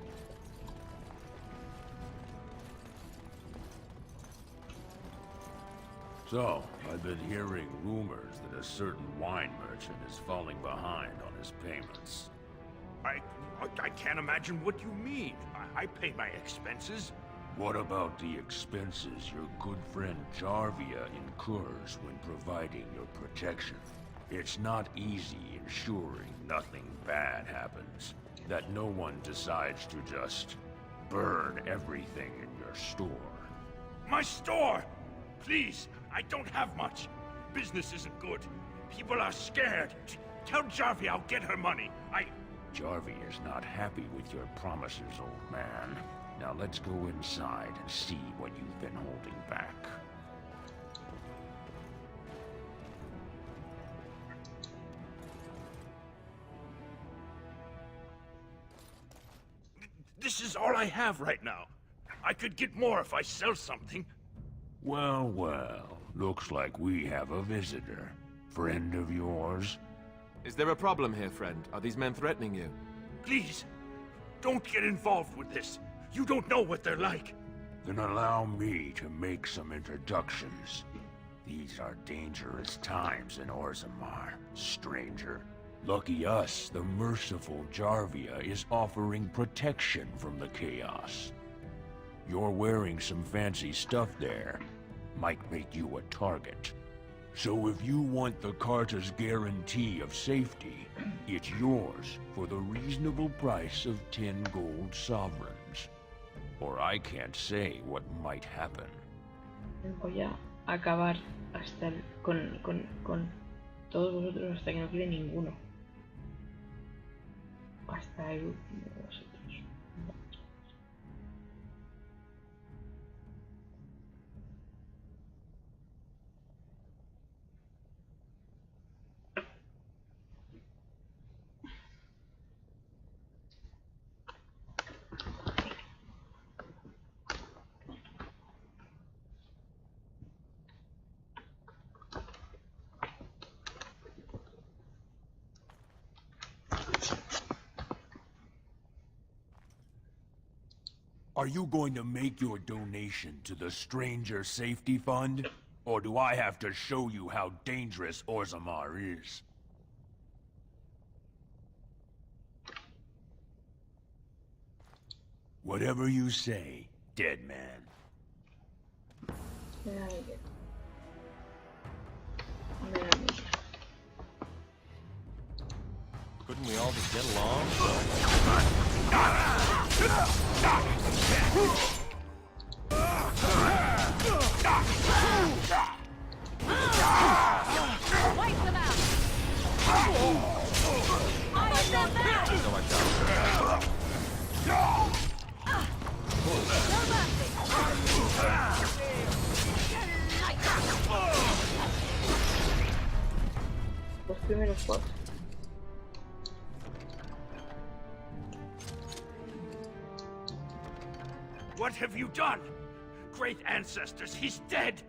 S7: So, I've been hearing rumors that a certain wine merchant is falling behind on his payments.
S13: I can't imagine what you mean. I pay my expenses.
S7: What about the expenses your good friend Jarvia incurs when providing your protection?
S9: It's not easy ensuring nothing bad happens, that no one decides to just burn everything in your store.
S16: My store! Please, I don't have much. Business isn't good. People are scared. Tell Jarvie I'll get her money.
S9: Jarvie is not happy with your promises, old man. Now let's go inside and see what you've been holding back.
S16: This is all I have right now. I could get more if I sell something.
S9: Well, well, looks like we have a visitor. Friend of yours?
S23: Is there a problem here, friend? Are these men threatening you?
S16: Please, don't get involved with this. You don't know what they're like.
S9: Then allow me to make some introductions. These are dangerous times in Orzammar, stranger. Lucky us, the merciful Jarvia is offering protection from the chaos. You're wearing some fancy stuff there. Might make you a target. So if you want the Carta's guarantee of safety, it's yours for the reasonable price of 10 gold sovereigns. Or I can't say what might happen.
S1: Voy a acabar hasta con todos vosotros hasta que no quede ninguno. Hasta el último de vosotros.
S9: Are you going to make your donation to the Stranger Safety Fund? Or do I have to show you how dangerous Orzammar is? Whatever you say, dead man.
S23: Couldn't we all just get along?
S24: Wipe them out! Put them back!
S1: Los primeros spots.
S16: What have you done? Great ancestors, he's dead!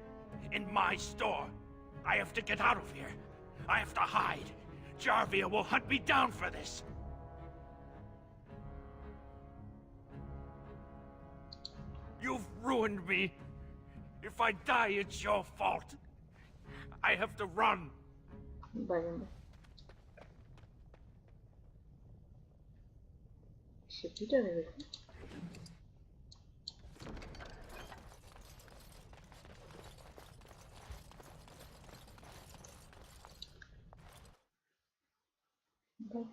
S16: In my store. I have to get out of here. I have to hide. Jarvia will hunt me down for this. You've ruined me. If I die, it's your fault. I have to run.
S1: Vale. ¿Se tira de verdad? Vale.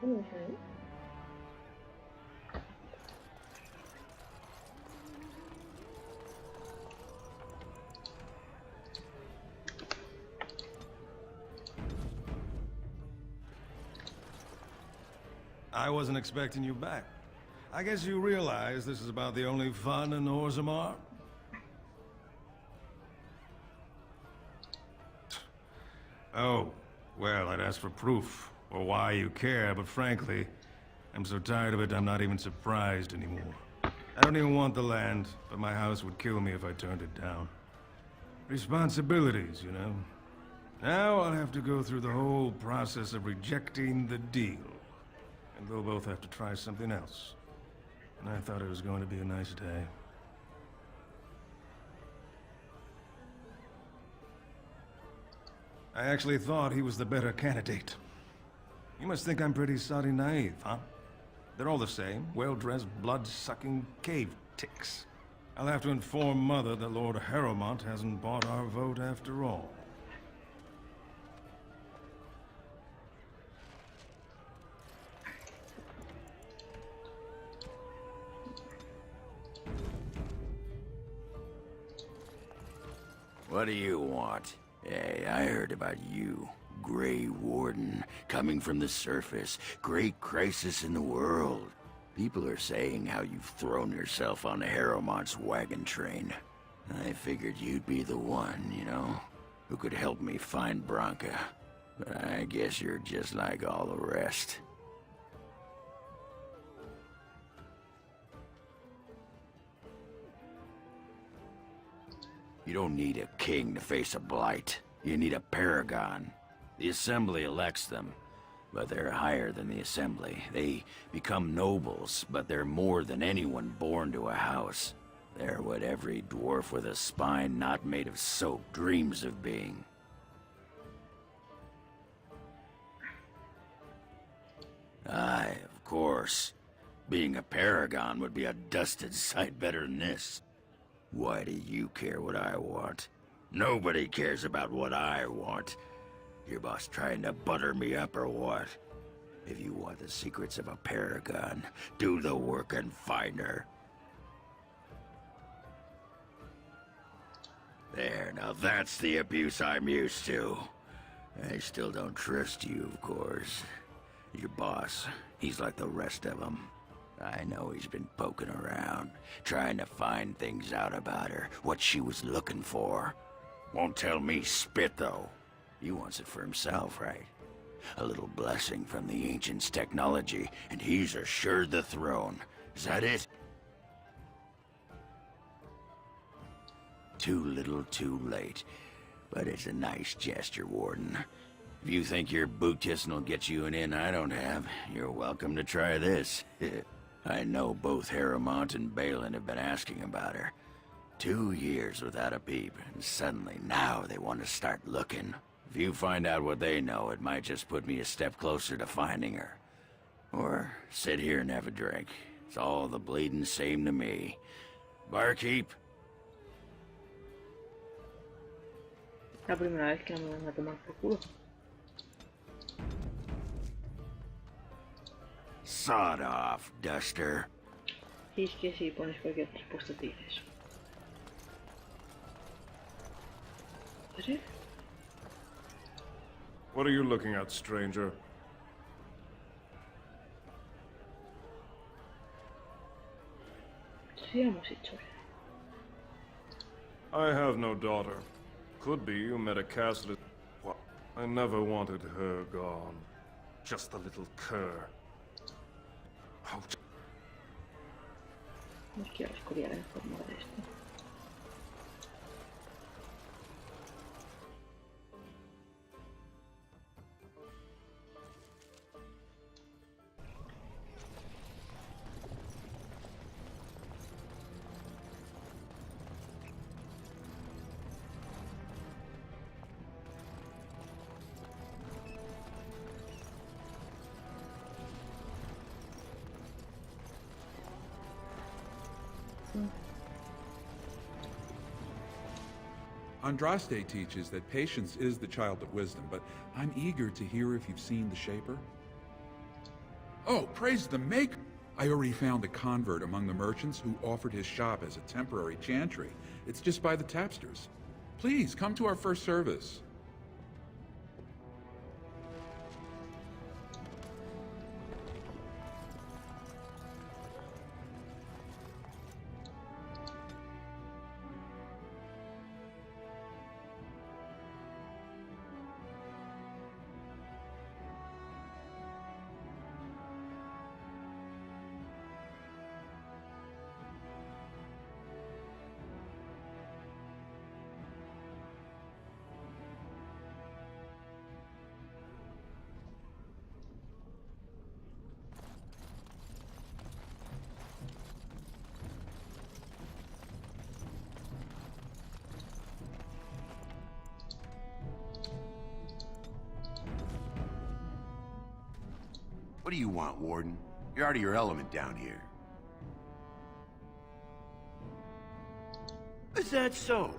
S1: Mm-hmm.
S2: I wasn't expecting you back. I guess you realize this is about the only fun in Orzammar? Oh, well, I'd ask for proof, or why you care, but frankly, I'm so tired of it I'm not even surprised anymore. I don't even want the land, but my house would kill me if I turned it down. Responsibilities, you know? Now I'll have to go through the whole process of rejecting the deal. And they'll both have to try something else. And I thought it was going to be a nice day. I actually thought he was the better candidate. You must think I'm pretty soddy naive, huh? They're all the same, well-dressed, blood-sucking cave ticks. I'll have to inform Mother that Lord Haramont hasn't bought our vote after all.
S9: What do you want? Hey, I heard about you. Grey Warden, coming from the surface. Great crisis in the world. People are saying how you've thrown yourself on Haramont's wagon train. I figured you'd be the one, you know, who could help me find Branka. But I guess you're just like all the rest. You don't need a king to face a blight. You need a paragon. The Assembly elects them, but they're higher than the Assembly. They become nobles, but they're more than anyone born to a house. They're what every dwarf with a spine not made of soap dreams of being. Aye, of course. Being a paragon would be a dusted sight better than this. Why do you care what I want? Nobody cares about what I want. Your boss trying to butter me up or what? If you want the secrets of a paragon, do the work and find her. There, now that's the abuse I'm used to. I still don't trust you, of course. Your boss, he's like the rest of them. I know he's been poking around, trying to find things out about her, what she was looking for. Won't tell me spit, though. He wants it for himself, right? A little blessing from the Ancients' technology, and he's assured the throne. Is that it? Too little, too late. But it's a nice gesture, Warden. If you think your boot kissing will get you an in I don't have, you're welcome to try this. I know both Haramont and Balin have been asking about her. 2 years without a peep, and suddenly now they want to start looking. If you find out what they know, it might just put me a step closer to finding her. Or sit here and have a drink. It's all the bleeding same to me. Barkeep?
S1: La primera vez que me van a tomar por culo.
S9: Sod off, Duster.
S1: Y es que si pones cualquier respuesta te dices. ¿Sí?
S2: What are you looking at, stranger?
S1: Sí, hemos hecho.
S2: I have no daughter. Could be you met a castle. What? I never wanted her gone. Just a little cur. Ouch.
S1: No quiero escoriar en forma de esto.
S3: Andraste teaches that patience is the child of wisdom, but I'm eager to hear if you've seen the Shaper. Oh, praise the Maker! I already found a convert among the merchants who offered his shop as a temporary chantry. It's just by the tapsters. Please, come to our first service.
S13: What do you want, Warden? You're out of your element down here. Is that so?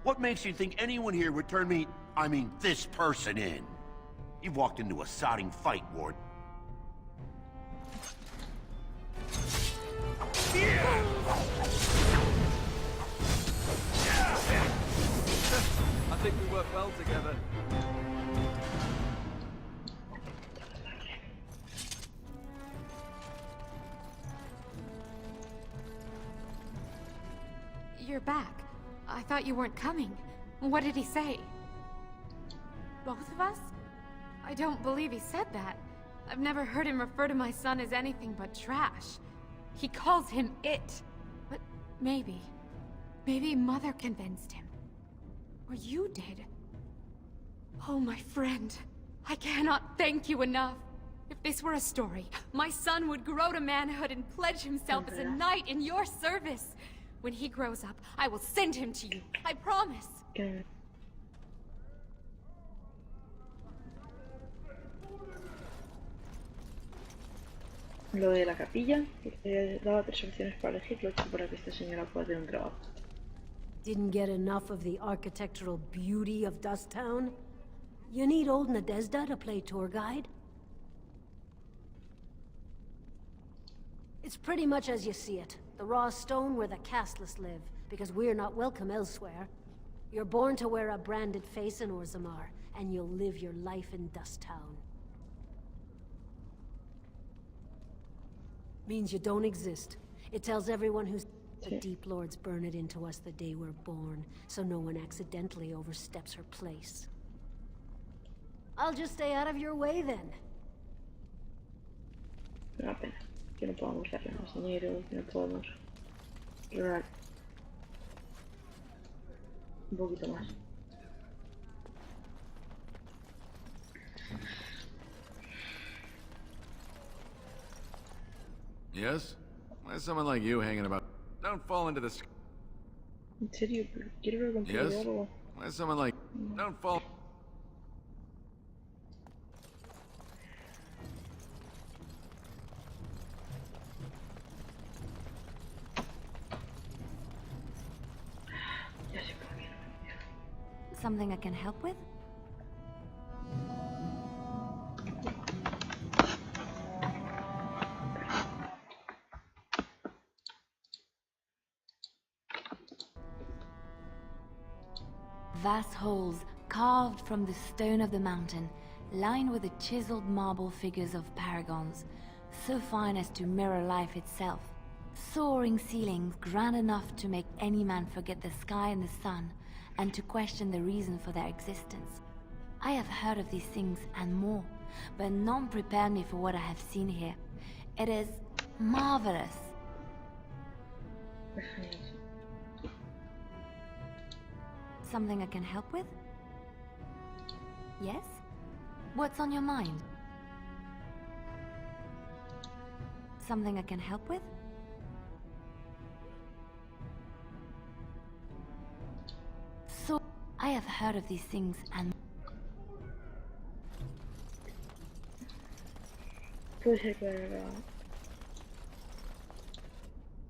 S13: What makes you think anyone here would turn me, I mean this person in? You've walked into a sodding fight, Warden.
S23: I think we work well together.
S8: You're back. I thought you weren't coming. What did he say? Both of us? I don't believe he said that. I've never heard him refer to my son as anything but trash. He calls him it. But maybe Mother convinced him. Or you did. Oh, my friend. I cannot thank you enough. If this were a story, my son would grow to manhood and pledge himself as a knight in your service. When he grows up, I will send him to you. I promise.
S1: Lo de la capilla, que daba 3 opciones para elegir, lo he hecho para que esta señora pueda tener un trabajo.
S6: Didn't get enough of the architectural beauty of Dusttown? You need old Nadezhda to play tour guide? It's pretty much as you see it. The raw stone where the castless live, because we're not welcome elsewhere. You're born to wear a branded face in Orzammar, and you'll live your life in Dusttown. Means you don't exist. It tells everyone who's... The Deep Lords burn it into us the day we're born, so no one accidentally oversteps her place. I'll just stay out of your way then.
S1: Una pena que no podamos darle más dinero, que no podamos lograr un poquito más.
S23: Yes? Why is someone like you hanging about? Don't fall into the...
S1: ¿En serio? Quiero ver con
S23: Yes?
S1: algo.
S23: Why is someone like... Don't fall...
S11: Something I can help with? Vast holes carved from the stone of the mountain, lined with the chiseled marble figures of paragons, so fine as to mirror life itself. Soaring ceilings grand enough to make any man forget the sky and the sun, and to question the reason for their existence. I have heard of these things and more, but none prepared me for what I have seen here. It is marvelous. Something I can help with? Yes? What's on your mind? Something I can help with? So, I have heard of these things and...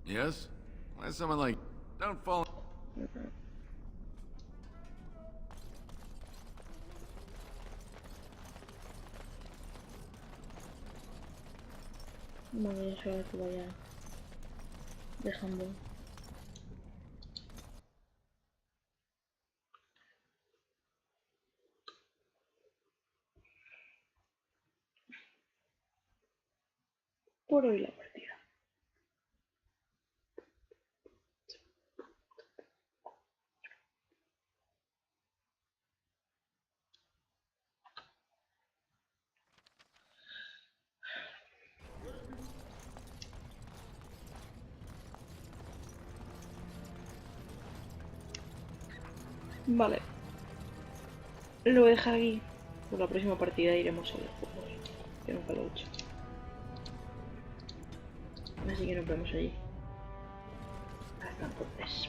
S23: Yes? Why is someone like... Don't fall...
S1: Vale, eso ahora que vaya dejando. Por hoy la partida. Vale. Lo voy a dejar aquí. Por la próxima partida iremos a los juegos. Que nunca lo he hecho. Así que nos vemos allí. Hasta entonces.